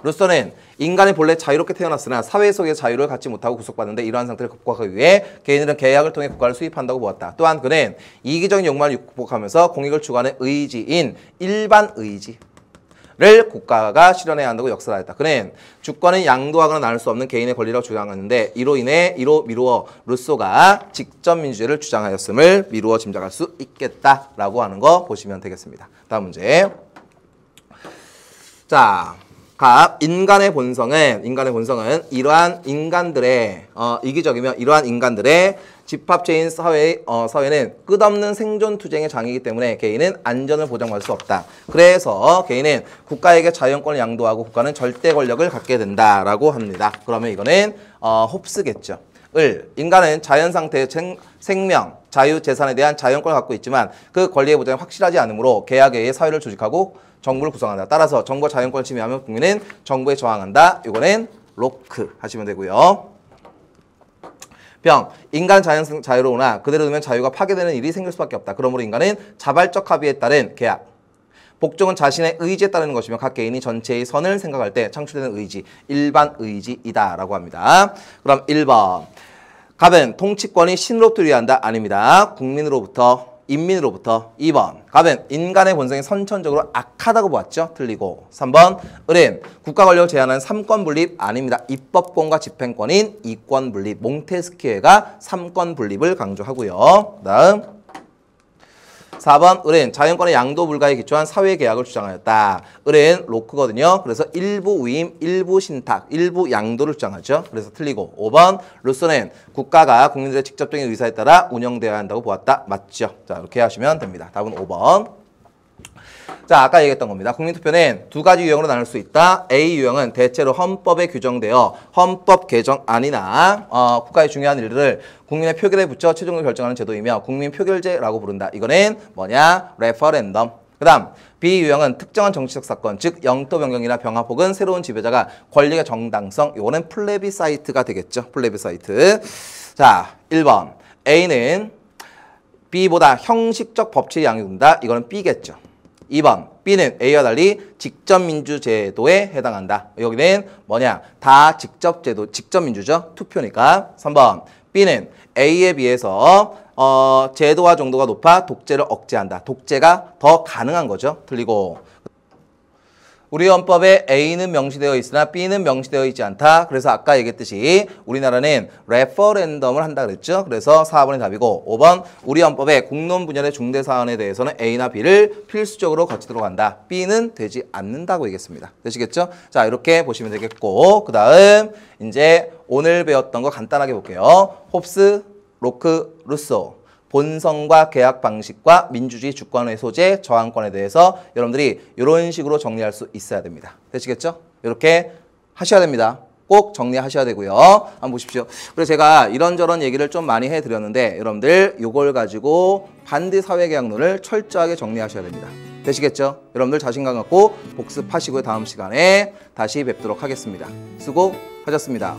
루소는 인간이 본래 자유롭게 태어났으나 사회 속의 자유를 갖지 못하고 구속받는데 이러한 상태를 극복하기 위해 개인들은 계약을 통해 국가를 수입한다고 보았다. 또한 그는 이기적인 욕망을 극복하면서 공익을 추구하는 의지인 일반 의지를 국가가 실현해야 한다고 역설하였다. 그는 주권은 양도하거나 나눌 수 없는 개인의 권리라고 주장하는데 이로 미루어 루소가 직접 민주제를 주장하였음을 미루어 짐작할 수 있겠다라고 하는 거 보시면 되겠습니다. 다음 문제. 자. 인간의 본성은 이러한 인간들의 이기적이며 이러한 인간들의 집합체인 사회는 끝없는 생존 투쟁의 장이기 때문에 개인은 안전을 보장받을 수 없다. 그래서 개인은 국가에게 자연권을 양도하고 국가는 절대 권력을 갖게 된다라고 합니다. 그러면 이거는 홉스겠죠. 인간은 자연 상태의 생명, 자유, 재산에 대한 자연권을 갖고 있지만 그 권리의 보장이 확실하지 않으므로 계약에 의해 사회를 조직하고 정부를 구성한다. 따라서 정부가 자연권을 침해하면 국민은 정부에 저항한다. 이거는 로크 하시면 되고요. 병, 인간 자유로우나 그대로 두면 자유가 파괴되는 일이 생길 수밖에 없다. 그러므로 인간은 자발적 합의에 따른 계약. 복종은 자신의 의지에 따르는 것이며 각 개인이 전체의 선을 생각할 때 창출되는 의지, 일반 의지이다 라고 합니다. 그럼 1번. 갑은 통치권이 신으로부터 유리한다? 아닙니다. 국민으로부터. 인민으로부터. 2번. 갑은 인간의 본성이 선천적으로 악하다고 보았죠. 틀리고. 3번. 을은 국가 권력을 제한하는 삼권 분립 아닙니다. 입법권과 집행권인 이권 분립. 몽테스키에가 삼권 분립을 강조하고요. 다음. 4번. 을은 자연권의 양도 불가에 기초한 사회계약을 주장하였다. 을은 로크거든요. 그래서 일부 위임, 일부 신탁, 일부 양도를 주장하죠. 그래서 틀리고. 5번. 루소는 국가가 국민들의 직접적인 의사에 따라 운영되어야 한다고 보았다. 맞죠. 자, 이렇게 하시면 됩니다. 답은 5번. 자, 아까 얘기했던 겁니다. 국민투표는 두 가지 유형으로 나눌 수 있다. A 유형은 대체로 헌법에 규정되어 헌법 개정안이나 국가의 중요한 일들을 국민의 표결에 붙여 최종적으로 결정하는 제도이며 국민 표결제라고 부른다. 이거는 뭐냐? 레퍼런덤. 그 다음 B 유형은 특정한 정치적 사건, 즉 영토 변경이나 병합 혹은 새로운 지배자가 권력의 정당성. 이거는 플레비사이트가 되겠죠. 플레비사이트. 자, 1번. A는 B보다 형식적 법칙이 양육된다. 이거는 B겠죠. 2번. B는 A와 달리 직접민주제도에 해당한다. 여기는 뭐냐? 다 직접제도, 직접민주죠. 투표니까. 3번. B는 A에 비해서 제도화 정도가 높아 독재를 억제한다. 독재가 더 가능한 거죠. 틀리고. 우리 헌법에 A는 명시되어 있으나 B는 명시되어 있지 않다. 그래서 아까 얘기했듯이 우리나라는 레퍼런덤을 한다 그랬죠. 그래서 4번이 답이고 5번 우리 헌법에 공론 분열의 중대 사안에 대해서는 A나 B를 필수적으로 거치도록 한다. B는 되지 않는다고 얘기했습니다. 되시겠죠? 자, 이렇게 보시면 되겠고 그 다음 이제 오늘 배웠던 거 간단하게 볼게요. 홉스, 로크, 루소. 본성과 계약 방식과 민주주의 주권의 소재, 저항권에 대해서 여러분들이 이런 식으로 정리할 수 있어야 됩니다. 되시겠죠? 이렇게 하셔야 됩니다. 꼭 정리하셔야 되고요. 한번 보십시오. 그래서 제가 이런저런 얘기를 좀 많이 해드렸는데 여러분들 이걸 가지고 반대 사회계약론을 철저하게 정리하셔야 됩니다. 되시겠죠? 여러분들 자신감 갖고 복습하시고요. 다음 시간에 다시 뵙도록 하겠습니다. 수고하셨습니다.